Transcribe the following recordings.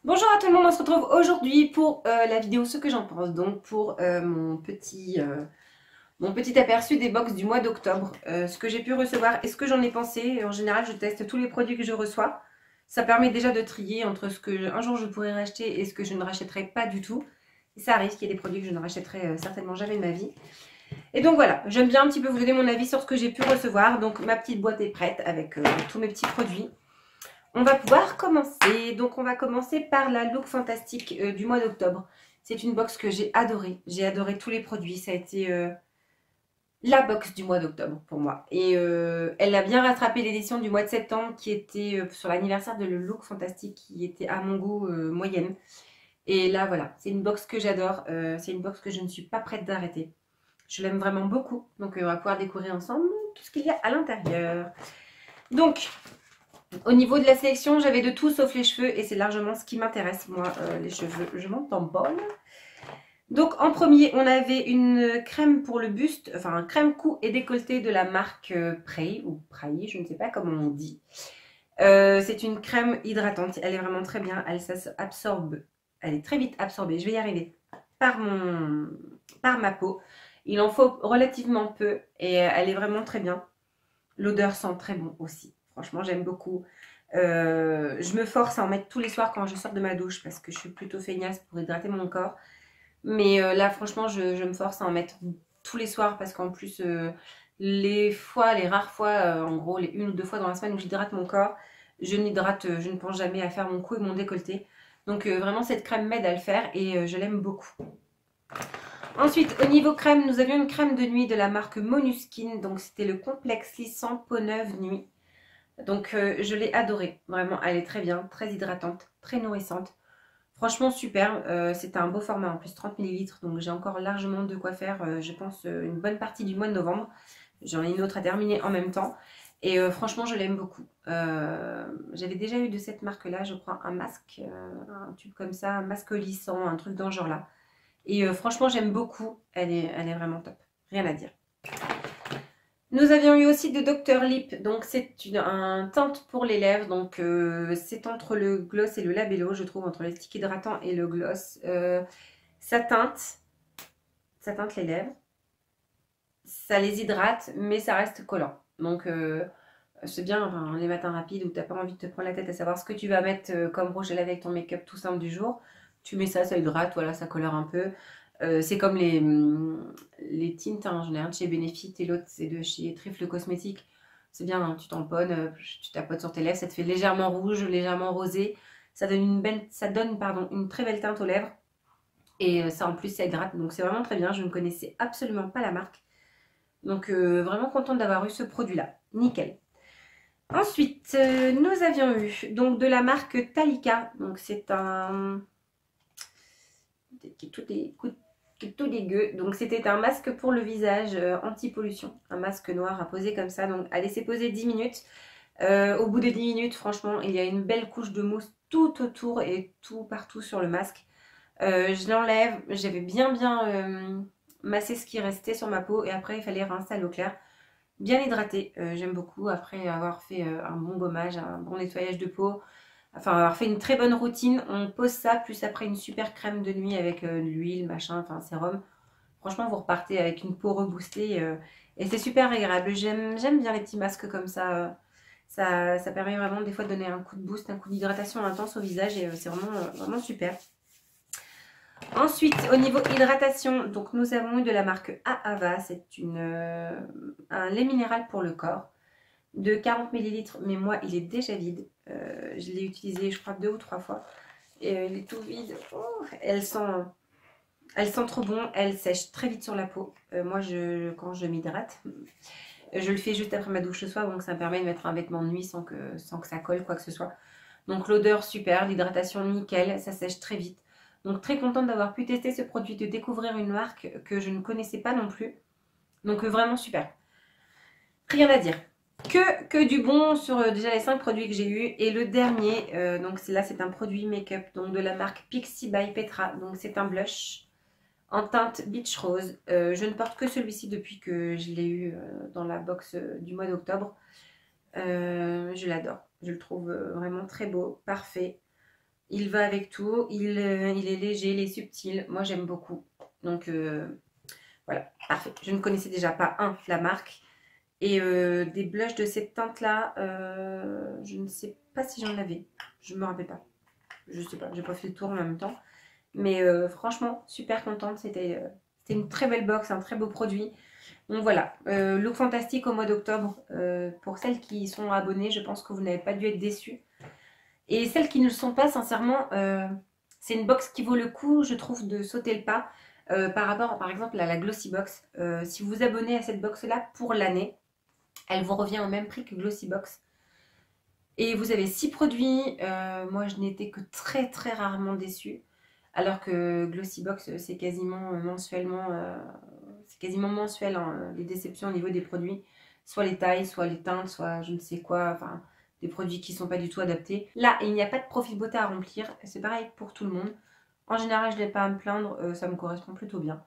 Bonjour à tout le monde, on se retrouve aujourd'hui pour la vidéo ce que j'en pense, donc pour mon petit aperçu des box du mois d'octobre, ce que j'ai pu recevoir et ce que j'en ai pensé. En général, je teste tous les produits que je reçois. Ça permet déjà de trier entre ce que un jour je pourrais racheter et ce que je ne rachèterai pas du tout. Et ça arrive qu'il y ait des produits que je ne rachèterai certainement jamais de ma vie. Et donc voilà, j'aime bien un petit peu vous donner mon avis sur ce que j'ai pu recevoir. Donc ma petite boîte est prête avec tous mes petits produits. On va pouvoir commencer. Donc, on va commencer par la Look Fantastique du mois d'octobre. C'est une box que j'ai adorée. J'ai adoré tous les produits. Ça a été la box du mois d'octobre pour moi. Et elle a bien rattrapé l'édition du mois de septembre qui était sur l'anniversaire de le Look Fantastique qui était à mon goût moyenne. Et là, voilà, c'est une box que j'adore. C'est une box que je ne suis pas prête d'arrêter. Je l'aime vraiment beaucoup. Donc, on va pouvoir découvrir ensemble tout ce qu'il y a à l'intérieur. Donc, au niveau de la sélection, j'avais de tout sauf les cheveux et c'est largement ce qui m'intéresse. Moi, les cheveux, je m'en tamponne. Donc, en premier, on avait une crème pour le buste, enfin, un crème cou et décolleté de la marque Prey ou Prey, je ne sais pas comment on dit. C'est une crème hydratante. Elle est vraiment très bien. Elle s'absorbe. Elle est très vite absorbée. Je vais y arriver par ma peau. Il en faut relativement peu et elle est vraiment très bien. L'odeur sent très bon aussi. Franchement, j'aime beaucoup. Je me force à en mettre tous les soirs quand je sors de ma douche parce que je suis plutôt feignasse pour hydrater mon corps. Mais là, franchement, je me force à en mettre tous les soirs parce qu'en plus, les rares fois, en gros, les une ou deux fois dans la semaine où j'hydrate mon corps, je ne pense jamais à faire mon cou et mon décolleté. Donc vraiment, cette crème m'aide à le faire et je l'aime beaucoup. Ensuite, au niveau crème, nous avions une crème de nuit de la marque Monuskin. Donc, c'était le complexe lissant peau neuve nuit. Donc, je l'ai adorée. Vraiment, elle est très bien, très hydratante, très nourrissante. Franchement, super. C'était un beau format, en plus 30 millilitres. Donc, j'ai encore largement de quoi faire, je pense, une bonne partie du mois de novembre. J'en ai une autre à terminer en même temps. Et franchement, je l'aime beaucoup. J'avais déjà eu de cette marque-là, je crois, un masque, un tube comme ça, un masque lissant, un truc dans ce genre-là. Et franchement, j'aime beaucoup. Elle est vraiment top. Rien à dire. Nous avions eu aussi de Dr. Lip. Donc, c'est un teinte pour les lèvres. Donc, c'est entre le gloss et le labello, je trouve, entre le stick hydratant et le gloss. Ça teinte. Ça teinte les lèvres. Ça les hydrate, mais ça reste collant. Donc, c'est bien enfin, les matins rapides où tu n'as pas envie de te prendre la tête à savoir ce que tu vas mettre comme rouge à lèvres avec ton make-up tout simple du jour. Tu mets ça, ça hydrate, voilà, ça colore un peu. C'est comme les tintes, hein, j'en ai un de chez Benefit et l'autre c'est de chez Trifle Cosmétique. C'est bien, hein, tu tamponnes, tu tapotes sur tes lèvres, ça te fait légèrement rouge, légèrement rosé. Ça donne pardon, une très belle teinte aux lèvres. Et ça en plus ça hydrate, donc c'est vraiment très bien. Je ne connaissais absolument pas la marque. Donc vraiment contente d'avoir eu ce produit-là. Nickel. Ensuite, nous avions eu donc de la marque Talika. Donc c'est un qui est tout dégueu. Donc c'était un masque pour le visage anti-pollution. Un masque noir à poser comme ça. Donc à laisser poser 10 minutes. Au bout de 10 minutes, franchement, il y a une belle couche de mousse tout autour et tout partout sur le masque. Je l'enlève. J'avais bien massé ce qui restait sur ma peau. Et après, il fallait rincer à l'eau claire. Bien hydraté, j'aime beaucoup. Après avoir fait un bon gommage, un bon nettoyage de peau, enfin avoir fait une très bonne routine, on pose ça, plus après une super crème de nuit avec de l'huile, machin, enfin sérum. Franchement, vous repartez avec une peau reboostée et c'est super agréable. J'aime bien les petits masques comme ça. Ça permet vraiment des fois de donner un coup de boost, un coup d'hydratation intense au visage et c'est vraiment super. Ensuite, au niveau hydratation, donc nous avons eu de la marque Aava, c'est un lait minéral pour le corps de 40 millilitres, mais moi il est déjà vide. Je l'ai utilisé je crois 2 ou 3 fois et il est tout vide. Oh, elle sent trop bon, elle sèche très vite sur la peau. Moi quand je m'hydrate, je le fais juste après ma douche ce soir, donc ça me permet de mettre un vêtement de nuit sans que ça colle quoi que ce soit. Donc l'odeur super, l'hydratation nickel, ça sèche très vite. Donc très contente d'avoir pu tester ce produit, de découvrir une marque que je ne connaissais pas non plus. Donc vraiment super. Rien à dire. Que du bon sur déjà les 5 produits que j'ai eu. Et le dernier, donc là c'est un produit make-up donc de la marque Pixi by Petra. Donc c'est un blush en teinte Beach Rose. Je ne porte que celui-ci depuis que je l'ai eu dans la box du mois d'octobre. Je l'adore. Je le trouve vraiment très beau, parfait. Il va avec tout. Il est léger, il est subtil. Moi, j'aime beaucoup. Donc, voilà, parfait. Je ne connaissais déjà pas, la marque. Et des blushs de cette teinte-là, je ne sais pas si j'en avais. Je ne me rappelle pas. Je sais pas, j'ai pas fait le tour en même temps. Mais franchement, super contente. C'était une très belle box, un très beau produit. Donc voilà, look fantastique au mois d'octobre. Pour celles qui sont abonnées, je pense que vous n'avez pas dû être déçues. Et celles qui ne le sont pas, sincèrement, c'est une box qui vaut le coup, je trouve, de sauter le pas. Par rapport, par exemple, à la Glossy Box. Si vous vous abonnez à cette box-là pour l'année, elle vous revient au même prix que Glossy Box. Et vous avez 6 produits. Moi, je n'étais que très très rarement déçue. Alors que Glossy Box, c'est quasiment mensuellement, c'est quasiment mensuel, hein, les déceptions au niveau des produits. Soit les tailles, soit les teintes, soit je ne sais quoi, enfin des produits qui ne sont pas du tout adaptés. Là, il n'y a pas de profil beauté à remplir. C'est pareil pour tout le monde. En général, je n'ai pas à me plaindre, ça me correspond plutôt bien.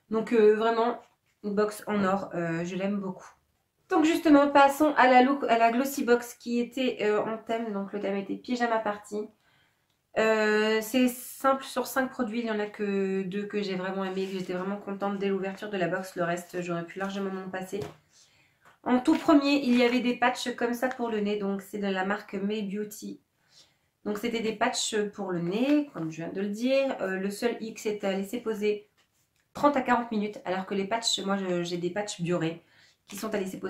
Donc vraiment, une box en or, je l'aime beaucoup. Donc justement, passons à la Glossy Box qui était en thème. Donc le thème était pyjama party. C'est simple, sur 5 produits, il n'y en a que 2 que j'ai vraiment aimé, que j'étais vraiment contente dès l'ouverture de la box. Le reste, j'aurais pu largement m'en passer. En tout premier, il y avait des patchs comme ça pour le nez. Donc c'est de la marque May Beauty. Donc c'était des patchs pour le nez, comme je viens de le dire. Le seul X est à laisser poser 30 à 40 minutes. Alors que les patchs, moi j'ai des patchs Bioré qui sont à laisser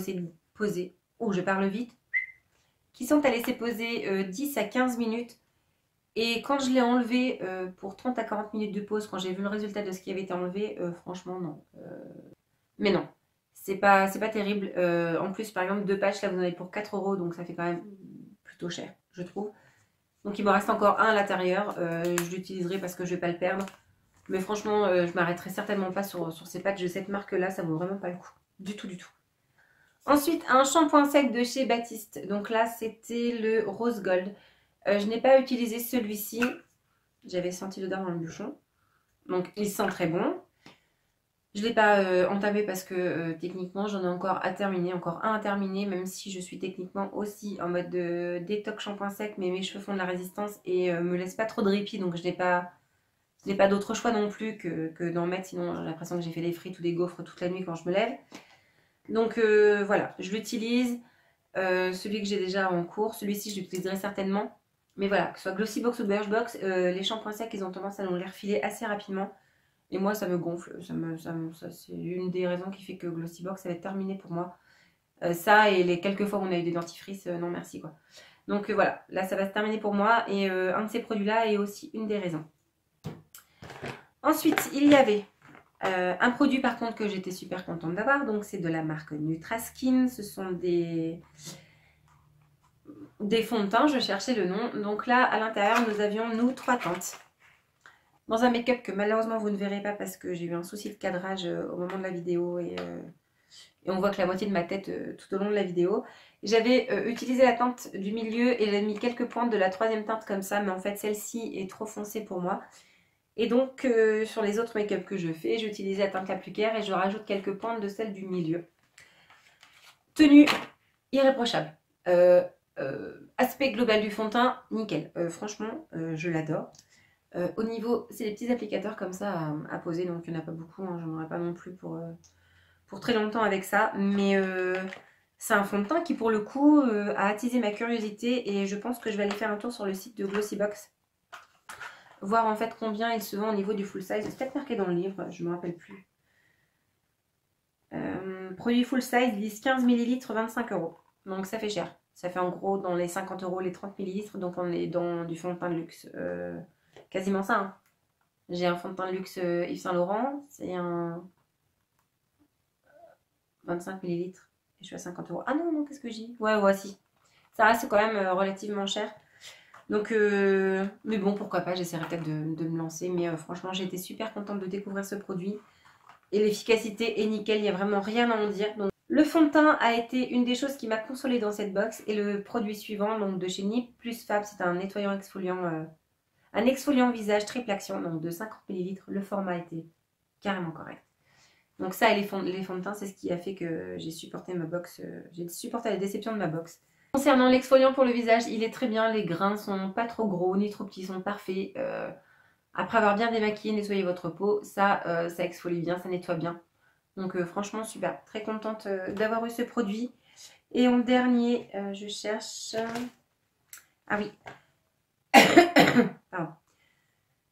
poser. Oh, je parle vite. Qui sont à laisser poser 10 à 15 minutes. Et quand je l'ai enlevé pour 30 à 40 minutes de pause, quand j'ai vu le résultat de ce qui avait été enlevé, franchement non. Mais non, c'est pas terrible. En plus, par exemple, 2 patchs, là vous en avez pour 4 €, donc ça fait quand même plutôt cher, je trouve. Donc il me reste encore un à l'intérieur. Je l'utiliserai parce que je vais pas le perdre. Mais franchement, je m'arrêterai certainement pas sur ces patchs de cette marque-là. Ça vaut vraiment pas le coup. Du tout, du tout. Ensuite, un shampoing sec de chez Baptiste. Donc là, c'était le Rose Gold. Je n'ai pas utilisé celui-ci. J'avais senti l'odeur dans le bouchon. Donc, il sent très bon. Je ne l'ai pas entamé parce que techniquement, j'en ai encore à terminer. Encore un à terminer, même si je suis techniquement aussi en mode de détox shampoing sec. Mais mes cheveux font de la résistance et me laissent pas trop de répit. Donc, je n'ai pas d'autre choix non plus que d'en mettre. Sinon, j'ai l'impression que j'ai fait des frites ou des gaufres toute la nuit quand je me lève. Donc, voilà, je l'utilise. Celui que j'ai déjà en cours, celui-ci, je l'utiliserai certainement. Mais voilà, que ce soit Glossy Box ou Birchbox, les shampoings secs, ils ont tendance à nous les refiler assez rapidement. Et moi, ça me gonfle. C'est une des raisons qui fait que Glossy Box, ça va être terminé pour moi. Ça et les quelques fois où on a eu des dentifrices, non merci quoi. Donc voilà, là ça va se terminer pour moi. Et un de ces produits-là est aussi une des raisons. Ensuite, il y avait un produit par contre que j'étais super contente d'avoir. Donc c'est de la marque Nutraskin. Ce sont des fonds de teint, je cherchais le nom. Donc là, à l'intérieur, nous avions, nous, 3 teintes. Dans un make-up que malheureusement, vous ne verrez pas parce que j'ai eu un souci de cadrage au moment de la vidéo. Et on voit que la moitié de ma tête tout au long de la vidéo. J'avais utilisé la teinte du milieu et j'ai mis quelques pointes de la 3e teinte comme ça. Mais en fait, celle-ci est trop foncée pour moi. Et donc, sur les autres make-up que je fais, j'utilise la teinte la plus claire et je rajoute quelques pointes de celle du milieu. Tenue irréprochable. Aspect global du fond de teint, nickel. Franchement, je l'adore. Au niveau, c'est des petits applicateurs comme ça à poser, donc il n'y en a pas beaucoup. Hein, j'en aurai pas non plus pour très longtemps avec ça. Mais c'est un fond de teint qui, pour le coup, a attisé ma curiosité. Et je pense que je vais aller faire un tour sur le site de Glossybox. Voir en fait combien il se vend au niveau du full size. C'est peut-être marqué dans le livre, je ne me rappelle plus. Produit full size, lisse 15 ml, 25 €. Donc ça fait cher. Ça fait en gros dans les 50 €, les 30 ml. Donc on est dans du fond de teint de luxe. Quasiment ça. Hein. J'ai un fond de teint de luxe Yves Saint Laurent. C'est un 25 ml. Et je suis à 50 €. Ah non, non, qu'est-ce que j'ai? Ouais, voici. Ça reste quand même relativement cher. Donc, mais bon, pourquoi pas. J'essaierai peut-être de me lancer. Mais franchement, j'ai été super contente de découvrir ce produit. Et l'efficacité est nickel. Il n'y a vraiment rien à en dire. Donc, le fond de teint a été une des choses qui m'a consolée dans cette box. Et le produit suivant, donc de chez Nip Plus Fab, c'est un nettoyant exfoliant, un exfoliant visage triple action, donc de 50 ml. Le format était carrément correct. Donc ça et les fonds de teint, c'est ce qui a fait que j'ai supporté ma box. J'ai supporté la déception de ma box. Concernant l'exfoliant pour le visage, il est très bien. Les grains sont pas trop gros ni trop petits, ils sont parfaits. Après avoir bien démaquillé, nettoyé votre peau, ça exfolie bien, ça nettoie bien. Donc franchement super, très contente d'avoir eu ce produit. Et en dernier, je cherche... Ah oui. Pardon.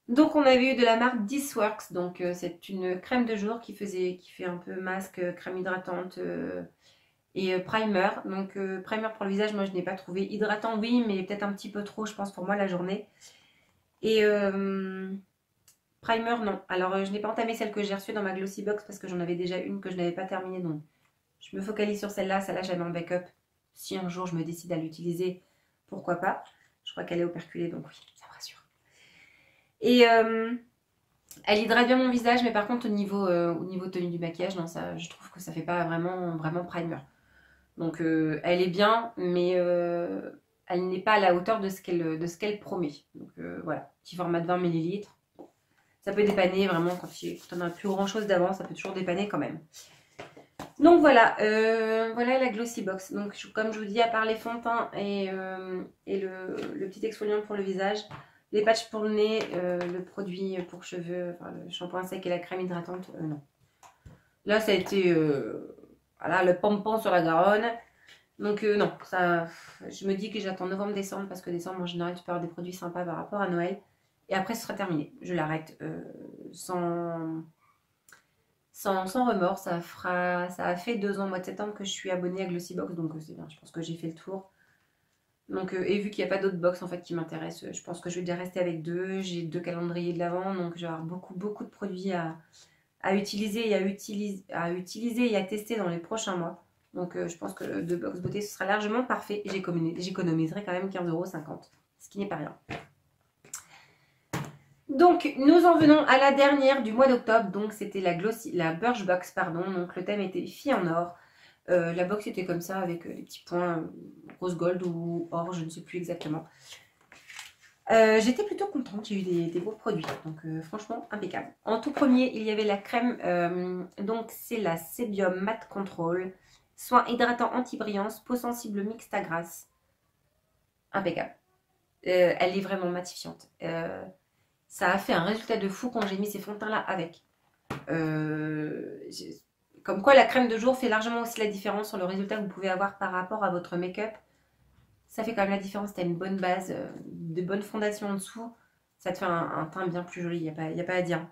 Donc on avait eu de la marque This Works. Donc c'est une crème de jour qui fait un peu masque, crème hydratante et primer. Donc primer pour le visage, moi je n'ai pas trouvé. Hydratant oui, mais peut-être un petit peu trop je pense pour moi la journée. Et primer non. Alors je n'ai pas entamé celle que j'ai reçue dans ma Glossy Box parce que j'en avais déjà une que je n'avais pas terminée. Donc je me focalise sur celle-là. Celle-là j'avais en backup. Si un jour je me décide à l'utiliser, pourquoi pas. Je crois qu'elle est operculée donc oui, ça me rassure. Et elle hydrate bien mon visage, mais par contre au niveau tenue du maquillage, non, ça, je trouve que ça fait pas vraiment primer. Donc elle est bien, mais elle n'est pas à la hauteur de ce qu'elle promet. Donc voilà, petit format de 20 ml. Ça peut dépanner vraiment quand on n'a plus grand chose d'avant, ça peut toujours dépanner quand même. Donc voilà, voilà la Glossy Box. Donc comme je vous dis, à part les fonds de teint et le petit exfoliant pour le visage, les patchs pour le nez, le produit pour cheveux, enfin, le shampoing sec et la crème hydratante, non. Là, ça a été voilà, le pompon sur la Garonne. Donc non, ça, je me dis que j'attends novembre-décembre parce que décembre, en général, tu peux avoir des produits sympas par rapport à Noël. Et après, ce sera terminé. Je l'arrête sans remords. Ça a fait 2 ans au mois de septembre que je suis abonnée à Glossybox, donc c'est bien. Je pense que j'ai fait le tour. Donc, et vu qu'il n'y a pas d'autres box en fait qui m'intéressent, je pense que je vais déjà rester avec 2. J'ai 2 calendriers de l'avant, donc je vais avoir beaucoup de produits à utiliser et à tester dans les prochains mois. Donc je pense que 2 box beauté ce sera largement parfait et j'économiserai quand même 15,50 €, ce qui n'est pas rien. Donc nous en venons à la dernière du mois d'octobre, donc c'était la Birchbox, pardon, donc le thème était filles en or. La box était comme ça avec les petits points rose gold ou or, je ne sais plus exactement. J'étais plutôt contente, il y a eu des beaux produits, donc franchement impeccable. En tout premier, il y avait la crème, donc c'est la Sebium Matte Control, soin hydratant anti-brillance, peau sensible mixte à grasse. Impeccable. Elle est vraiment matifiante. Ça a fait un résultat de fou quand j'ai mis ces fonds de teint là avec. Comme quoi la crème de jour fait largement aussi la différence sur le résultat que vous pouvez avoir par rapport à votre make-up. Ça fait quand même la différence. Tu as une bonne base, de bonnes fondations en dessous. Ça te fait un teint bien plus joli, il n'y a pas à dire.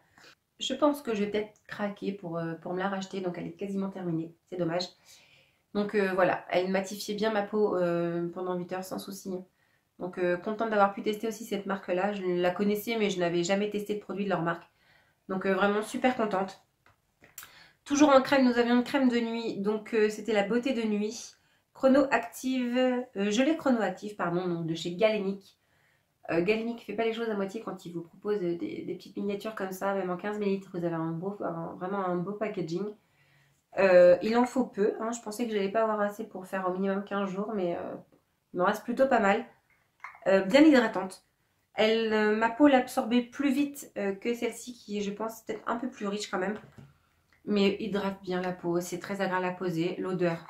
Je pense que je vais peut-être craquer pour me la racheter. Donc elle est quasiment terminée. C'est dommage. Donc voilà, elle matifiait bien ma peau pendant 8 heures sans souci. Donc contente d'avoir pu tester aussi cette marque-là. Je la connaissais mais je n'avais jamais testé de produit de leur marque. Donc vraiment super contente. Toujours en crème, nous avions une crème de nuit. Donc c'était la beauté de nuit. Gelée chronoactive, pardon, donc de chez Galénic. Galénic ne fait pas les choses à moitié quand il vous propose des petites miniatures comme ça, même en 15 ml. Vous avez vraiment un beau packaging. Il en faut peu. Hein. Je pensais que je n'allais pas avoir assez pour faire au minimum 15 jours, mais il me reste plutôt pas mal. Bien hydratante. Ma peau l'absorbait plus vite que celle-ci, qui est, je pense, peut-être un peu plus riche quand même. Mais hydrate bien la peau. C'est très agréable à poser. L'odeur,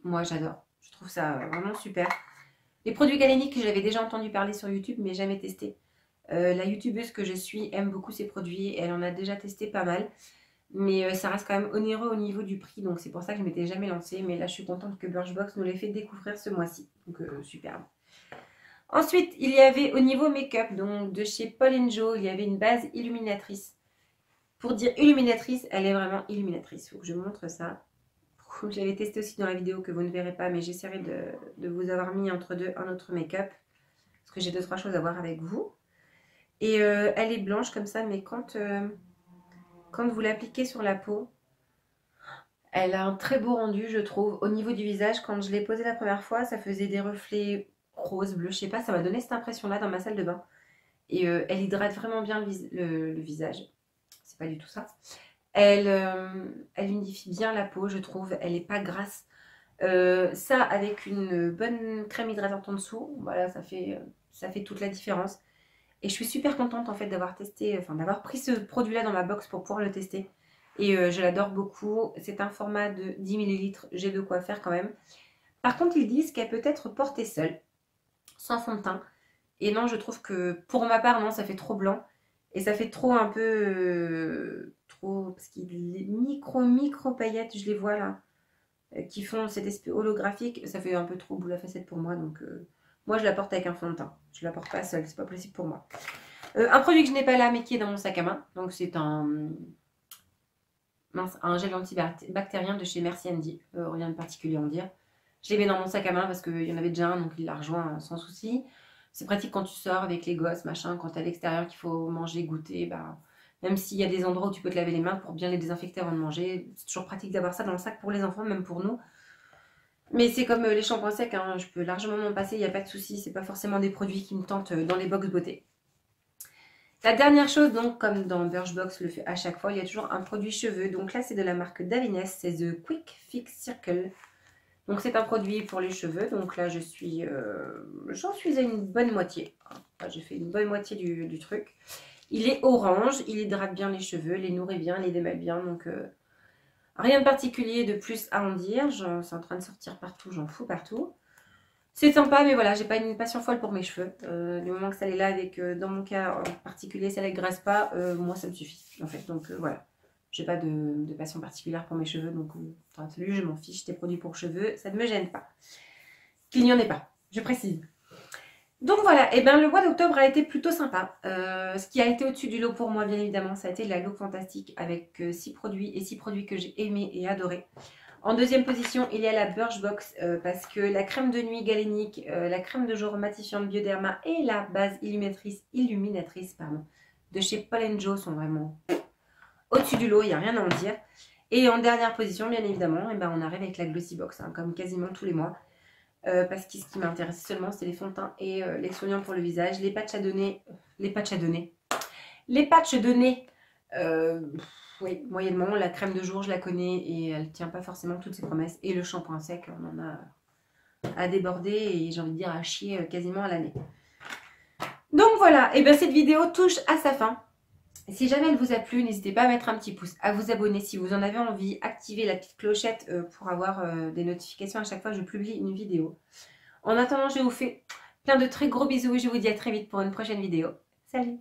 moi j'adore. Je trouve ça vraiment super. Les produits Galénic, j'avais déjà entendu parler sur YouTube, mais jamais testé. La youtubeuse que je suis aime beaucoup ces produits. Elle en a déjà testé pas mal. Mais ça reste quand même onéreux au niveau du prix. Donc c'est pour ça que je ne m'étais jamais lancée. Mais là, je suis contente que Birchbox nous l'ait fait découvrir ce mois-ci. Donc superbe. Ensuite, il y avait au niveau make-up, donc de chez Paul & Joe, il y avait une base illuminatrice. Pour dire illuminatrice, elle est vraiment illuminatrice. Il faut que je vous montre ça. Je l'avais testé aussi dans la vidéo que vous ne verrez pas, mais j'essaierai de vous avoir mis entre deux un autre make-up. Parce que j'ai 2-3 choses à voir avec vous. Et elle est blanche comme ça, mais quand vous l'appliquez sur la peau, elle a un très beau rendu, je trouve. Au niveau du visage, quand je l'ai posée la première fois, ça faisait des reflets rose, bleu, je sais pas, ça m'a donné cette impression-là dans ma salle de bain. Et elle hydrate vraiment bien le visage. C'est pas du tout ça. Elle unifie bien la peau, je trouve. Elle n'est pas grasse. Ça, avec une bonne crème hydratante en dessous, voilà, ça fait toute la différence. Et je suis super contente en fait d'avoir testé, enfin d'avoir pris ce produit-là dans ma box pour pouvoir le tester. Et je l'adore beaucoup. C'est un format de 10 ml. J'ai de quoi faire quand même. Par contre, ils disent qu'elle peut être portée seule, sans fond de teint. Et non, je trouve que pour ma part, non, ça fait trop blanc. Et ça fait trop un peu... trop... Parce qu'il y a les micro paillettes, je les vois là, qui font cet aspect holographique. Ça fait un peu trop boule à facette pour moi. Donc moi, je la porte avec un fond de teint. Je la porte pas seule, c'est pas possible pour moi. Un produit que je n'ai pas là, mais qui est dans mon sac à main. Donc c'est un gel antibactérien de chez Merci Andy. Rien de particulier à en dire. Je l'ai mis dans mon sac à main parce qu'il y en avait déjà un, donc il l'a rejoint sans souci. C'est pratique quand tu sors avec les gosses, machin, quand tu es à l'extérieur, qu'il faut manger, goûter. Bah, même s'il y a des endroits où tu peux te laver les mains pour bien les désinfecter avant de manger, c'est toujours pratique d'avoir ça dans le sac pour les enfants, même pour nous. Mais c'est comme les shampoings secs, hein, je peux largement m'en passer, il n'y a pas de souci. C'est pas forcément des produits qui me tentent dans les box beauté. La dernière chose, donc, comme dans Birchbox le fait à chaque fois, il y a toujours un produit cheveux. Donc là, c'est de la marque Davines, c'est The Quick Fix Circle. Donc c'est un produit pour les cheveux. Donc là, j'en suis à une bonne moitié. Enfin, j'ai fait une bonne moitié du truc. Il est orange, il hydrate bien les cheveux, les nourrit bien, les démaille bien. Donc rien de particulier de plus à en dire. C'est en train de sortir partout, j'en fous partout. C'est sympa, mais voilà, j'ai pas une passion folle pour mes cheveux. Du moment que ça les lave et que dans mon cas en particulier, ça les graisse pas, moi ça me suffit en fait. Donc voilà. J'ai pas de passion particulière pour mes cheveux, donc enfin, celui je m'en fiche, des produits pour cheveux, ça ne me gêne pas. Qu'il n'y en ait pas, je précise. Donc voilà, et bien le mois d'octobre a été plutôt sympa. Ce qui a été au-dessus du lot pour moi, bien évidemment, ça a été la Look Fantastique avec 6 produits et 6 produits que j'ai aimés et adorés. En deuxième position, il y a la Birchbox parce que la crème de nuit galénique, la crème de jour matifiante Bioderma et la base illuminatrice de chez Paul & Joe sont vraiment... au-dessus du lot, il n'y a rien à en dire. Et en dernière position, bien évidemment, et ben on arrive avec la Glossy Box, hein, comme quasiment tous les mois. Parce que ce qui m'intéresse seulement, c'est les fonds de teint et l'exfoliant pour le visage. Les patchs à donner. Oui, moyennement. La crème de jour, je la connais et elle ne tient pas forcément toutes ses promesses. Et le shampoing sec, on en a à déborder et j'ai envie de dire à chier quasiment à l'année. Donc voilà, et bien cette vidéo touche à sa fin. Si jamais elle vous a plu, n'hésitez pas à mettre un petit pouce, à vous abonner si vous en avez envie, activez la petite clochette pour avoir des notifications à chaque fois que je publie une vidéo. En attendant, je vous fais plein de très gros bisous et je vous dis à très vite pour une prochaine vidéo. Salut!